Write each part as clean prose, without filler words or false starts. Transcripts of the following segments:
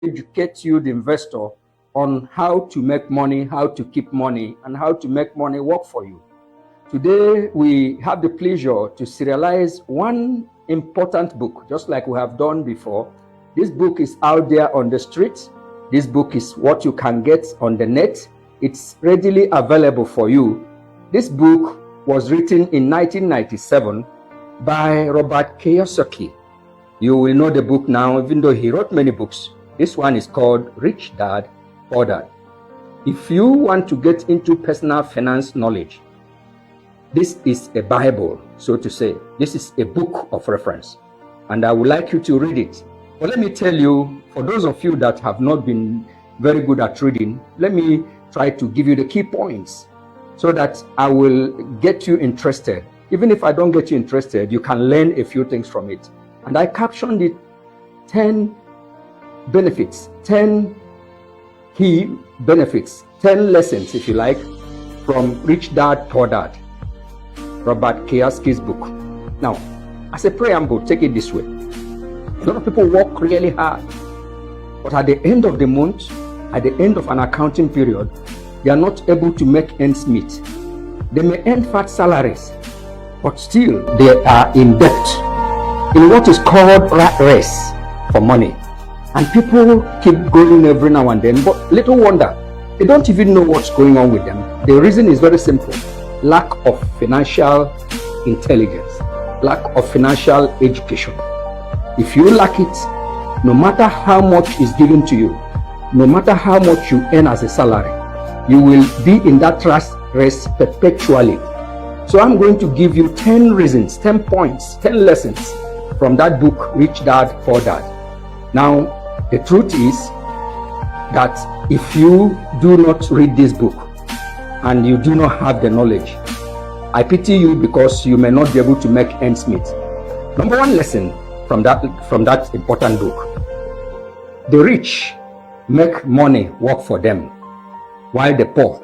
educate you, the investor, on how to make money, how to keep money, and how to make money work for you. Today, we have the pleasure to serialize one important book, just like we have done before. This book is out there on the street. This book is what you can get on the net. It's readily available for you. This book was written in 1997 by Robert Kiyosaki. You will know the book now, even though he wrote many books. This one is called Rich Dad, Poor Dad. If you want to get into personal finance knowledge, this is a Bible, so to say. This is a book of reference, and I would like you to read it. But let me tell you, for those of you that have not been very good at reading, let me try to give you the key points so that I will get you interested. Even if I don't get you interested, you can learn a few things from it. And I captioned it 10 benefits, 10 key benefits, 10 lessons, if you like, from Rich Dad, Poor Dad, Robert Kiyosaki's book. Now, as a preamble, take it this way. A lot of people work really hard, but at the end of the month, at the end of an accounting period, they are not able to make ends meet. They may earn fat salaries, but still they are in debt, in what is called rat race for money. And people keep going every now and then, but little wonder, they don't even know what's going on with them. The reason is very simple: lack of financial intelligence, lack of financial education. If you lack it, no matter how much is given to you, no matter how much you earn as a salary, you will be in that rat race perpetually. So I'm going to give you 10 reasons, 10 points, 10 lessons from that book, Rich Dad, Poor Dad. Now, the truth is that if you do not read this book and you do not have the knowledge, I pity you, because you may not be able to make ends meet. Number one lesson from that important book: the rich make money work for them, while the poor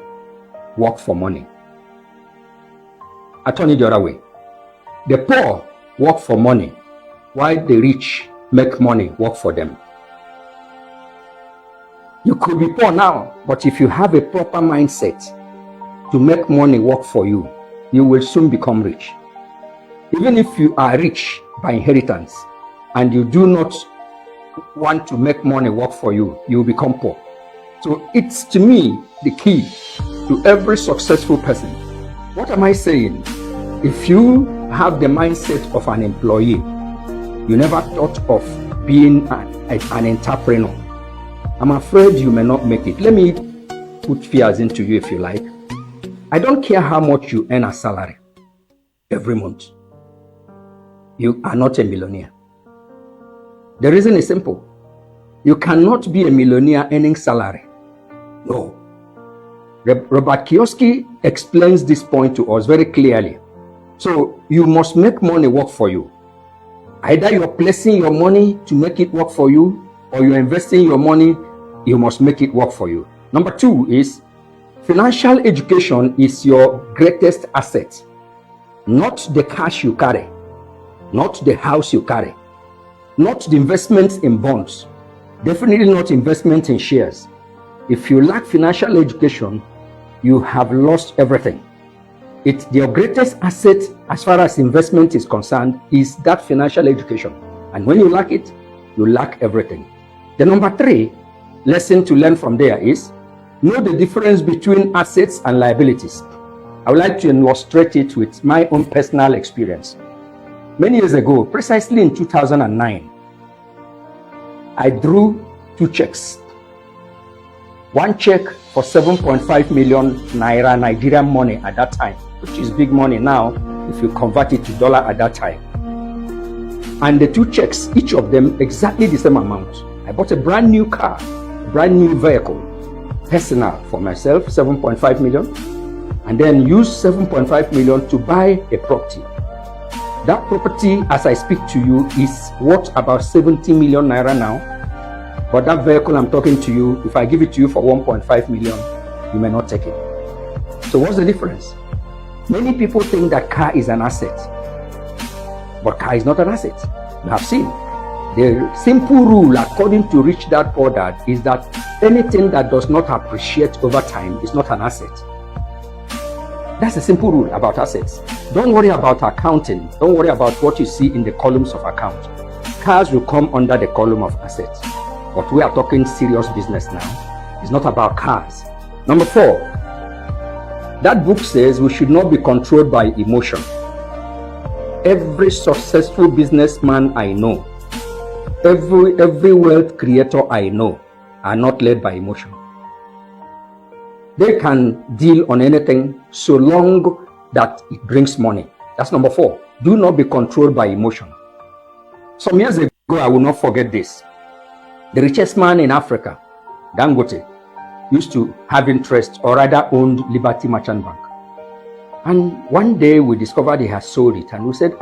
work for money. I turn it the other way. The poor work for money, while the rich make money work for them. You could be poor now, but if you have a proper mindset to make money work for you, you will soon become rich. Even if you are rich by inheritance and you do not want to make money work for you, you will become poor. So it's, to me, the key to every successful person. What am I saying? If you have the mindset of an employee, you never thought of being an entrepreneur, I'm afraid you may not make it. Let me put fears into you, if you like. I don't care how much you earn as salary every month. You are not a millionaire. The reason is simple. You cannot be a millionaire earning salary. No. Robert Kiyosaki explains this point to us very clearly. So you must make money work for you. Either you're placing your money to make it work for you, or you're investing your money, you must make it work for you. Number two is financial education is your greatest asset. Not the cash you carry, not the house you carry, not the investments in bonds, definitely not investment in shares. If you lack financial education, you have lost everything. It's your greatest asset as far as investment is concerned, is that financial education. And when you lack it, you lack everything. The number three lesson to learn from there is know the difference between assets and liabilities. I would like to illustrate it with my own personal experience. Many years ago, precisely in 2009, I drew 2 checks. One check for 7.5 million naira Nigerian money at that time, which is big money now if you convert it to dollar at that time. And the 2 checks, each of them exactly the same amount. I bought a brand new car, brand new vehicle, personal for myself, 7.5 million, and then use 7.5 million to buy a property. That property, as I speak to you, is worth about 70 million naira now. But that vehicle I'm talking to you, if I give it to you for 1.5 million, you may not take it. So what's the difference? Many people think that car is an asset, but car is not an asset. You have seen The simple rule according to Rich Dad Poor Dad is that anything that does not appreciate over time is not an asset. That's a simple rule about assets. Don't worry about accounting. Don't worry about what you see in the columns of account. Cars will come under the column of assets. But we are talking serious business now. It's not about cars. Number 4, that book says we should not be controlled by emotion. Every successful businessman I know, every wealth creator I know are not led by emotion. They can deal on anything so long that it brings money. That's number 4. Do not be controlled by emotion. Some years ago, I will not forget this. The richest man in Africa, Dangote, used to have interest, or rather owned Liberty Merchant Bank. And one day we discovered he had sold it, and we said,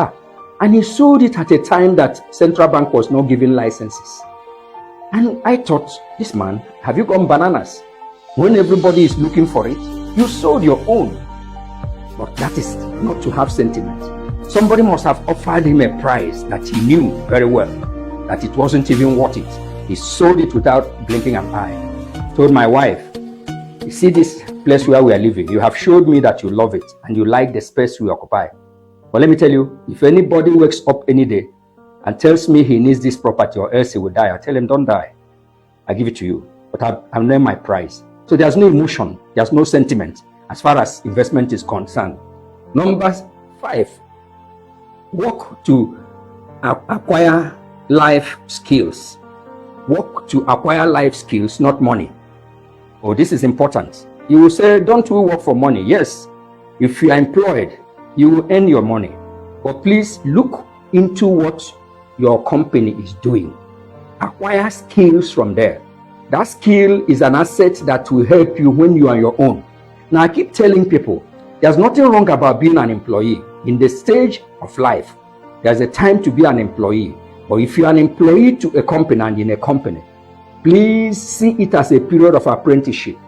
and he sold it at a time that central bank was not giving licenses. And I thought, this man, have you gone bananas? When everybody is looking for it, you sold your own. But that is not to have sentiment. Somebody must have offered him a price that he knew very well that it wasn't even worth it. He sold it without blinking an eye. Told my wife, you see this place where we are living, you have showed me that you love it and you like the space we occupy. But let me tell you, if anybody wakes up any day and tells me he needs this property or else he will die, I tell him, don't die. I give it to you. But I've known my price. So there's no emotion, there's no sentiment as far as investment is concerned. Number 5, work to acquire life skills. Work to acquire life skills, not money. Oh, this is important. You will say, don't we work for money? Yes, if you are employed, you will earn your money. But please look into what your company is doing. Acquire skills from there. That skill is an asset that will help you when you are your own. Now, I keep telling people, there's nothing wrong about being an employee. In the stage of life, there's a time to be an employee. But if you're an employee to a company and in a company, please see it as a period of apprenticeship.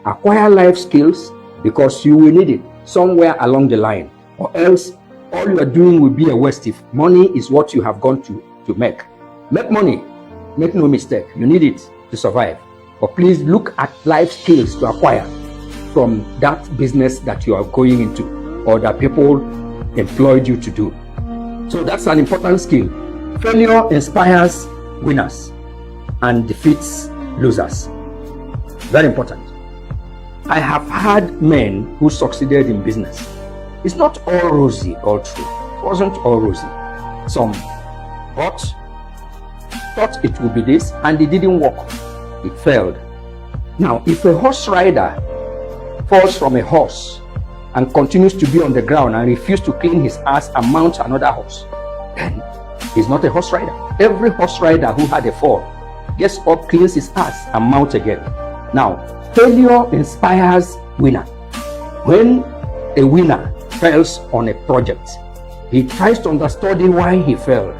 Acquire life skills because you will need it somewhere along the line, or else all you are doing will be a waste if money is what you have gone to make. Make money, make no mistake, you need it to survive. But please look at life skills to acquire from that business that you are going into or that people employed you to do. So that's an important skill. Failure inspires winners and defeats losers. Very important. I have had men who succeeded in business. It's not all rosy, all true. It wasn't all rosy. Some thought it would be this and it didn't work. It failed. Now, if a horse rider falls from a horse and continues to be on the ground and refuses to clean his ass and mount another horse, then he's not a horse rider. Every horse rider who had a fall gets up, cleans his ass and mounts again. Now, failure inspires winner. When a winner fails on a project, he tries to understand why he failed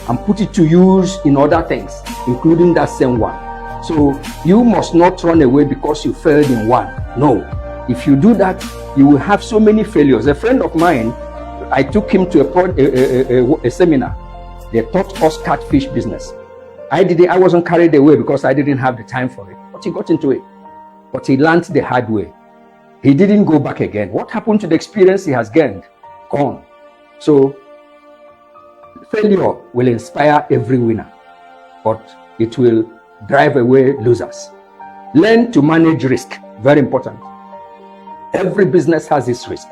and put it to use in other things, including that same one. So you must not run away because you failed in one. No. If you do that, you will have so many failures. A friend of mine, I took him to a seminar. They taught us catfish business. I wasn't carried away because I didn't have the time for it. But he got into it. But he learned the hard way. He didn't go back again. What happened to the experience he has gained? Gone. So failure will inspire every winner, but it will drive away losers. Learn to manage risk. Very important. Every business has its risk,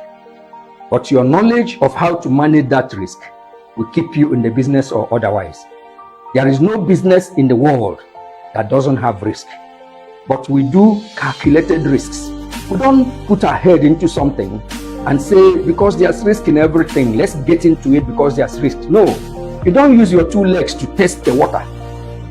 but your knowledge of how to manage that risk will keep you in the business or otherwise. There is no business in the world that doesn't have risk, but we do calculated risks. We don't put our head into something and say, because there's risk in everything, let's get into it because there's risk. No, you don't use your 2 legs to test the water.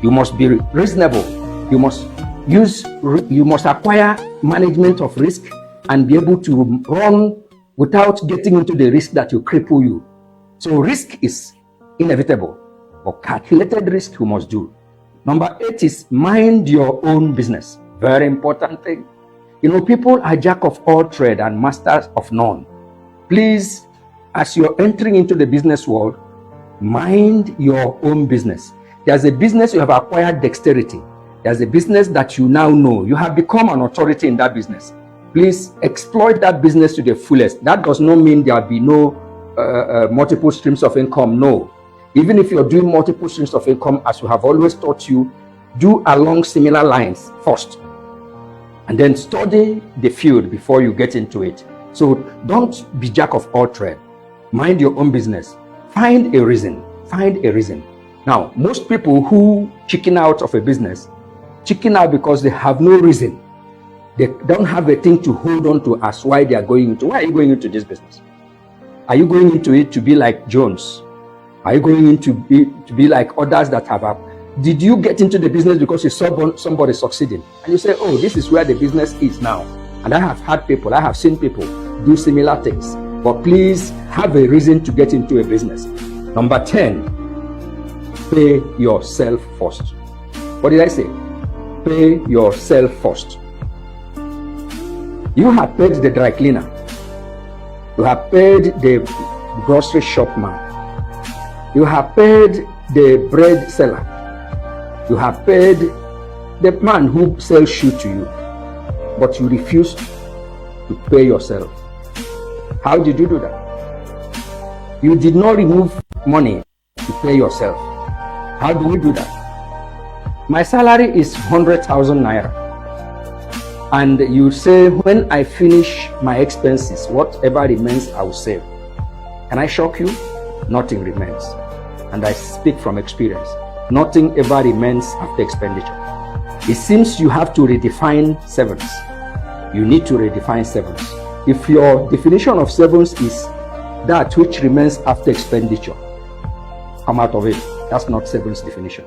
You must be reasonable. You must acquire management of risk and be able to run without getting into the risk that will cripple you. So risk is inevitable, but calculated risk you must do. Number 8 is mind your own business. Very important thing. You know, people are jack of all trade and masters of none. Please, as you're entering into the business world, mind your own business. There's a business you have acquired dexterity. There's a business that you now know. You have become an authority in that business. Please exploit that business to the fullest. That does not mean there will be no multiple streams of income. No. Even if you're doing multiple streams of income, as we have always taught you, do along similar lines first. And then study the field before you get into it. So don't be jack of all trades. Mind your own business. Find a reason. Find a reason. Now, most people who chicken out of a business, chicken out because they have no reason. They don't have a thing to hold on to as why they are going into. Why are you going into this business? Are you going into it to be like Jones? Are you going into to be like others that have up? Did you get into the business because you saw somebody succeeding? And you say, oh, this is where the business is now. And I have seen people do similar things. But please have a reason to get into a business. Number 10, pay yourself first. What did I say? Pay yourself first. You have paid the dry cleaner. You have paid the grocery shop man. You have paid the bread seller. You have paid the man who sells shoe to you. But you refuse to pay yourself. How did you do that? You did not remove money to pay yourself. How do we do that? My salary is 100,000 naira. And you say, when I finish my expenses, whatever remains, I will save. Can I shock you? Nothing remains. And I speak from experience. Nothing ever remains after expenditure. It seems you have to redefine sevens. You need to redefine sevens. If your definition of sevens is that which remains after expenditure, come out of it. That's not sevens definition.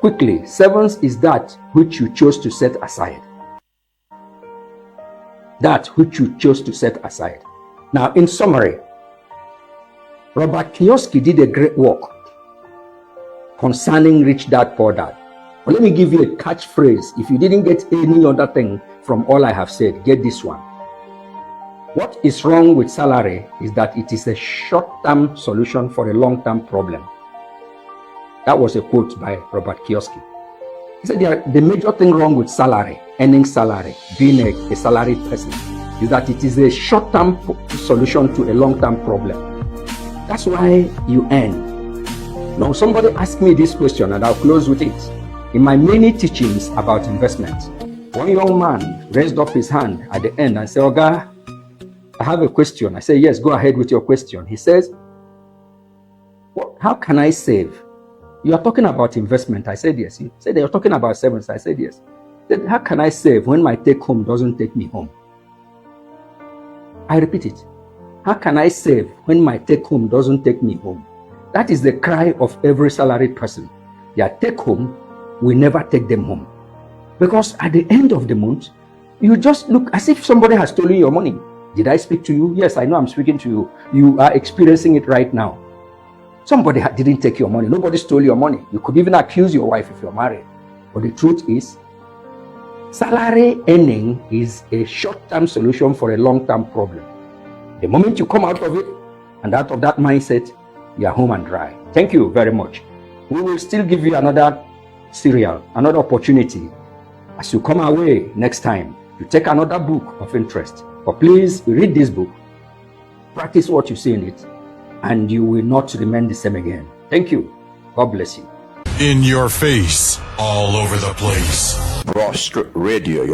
Quickly, sevens is that which you chose to set aside. That which you chose to set aside. Now, in summary, Robert Kiyosaki did a great work concerning Rich Dad Poor Dad. But let me give you a catchphrase. If you didn't get any other thing from all I have said, get this one. What is wrong with salary is that it is a short-term solution for a long-term problem. That was a quote by Robert Kiyosaki. He said the major thing wrong with salary, earning salary, being a salaried person, is that it is a short-term solution to a long-term problem. That's why you earn. Now, somebody asked me this question, and I'll close with it. In my many teachings about investment, one young man raised up his hand at the end and said, Oga, I have a question. I said, yes, go ahead with your question. He says, how can I save? You are talking about investment. I said, yes. He said, you're talking about savings. I said, yes. He said, how can I save when my take home doesn't take me home? I repeat it. How can I save when my take home doesn't take me home? That is the cry of every salaried person. Their take home will never take them home. Because at the end of the month, you just look as if somebody has stolen your money. Did I speak to you? Yes, I know I'm speaking to you. You are experiencing it right now. Somebody didn't take your money. Nobody stole your money. You could even accuse your wife if you're married. But the truth is, salary earning is a short-term solution for a long-term problem. The moment you come out of it and out of that mindset, you are home and dry. Thank you very much. We will still give you another serial, another opportunity. As you come our way next time, you take another book of interest. But please read this book, practice what you see in it, and you will not remain the same again. Thank you. God bless you. In your face, all over the place. Broad Street Radio,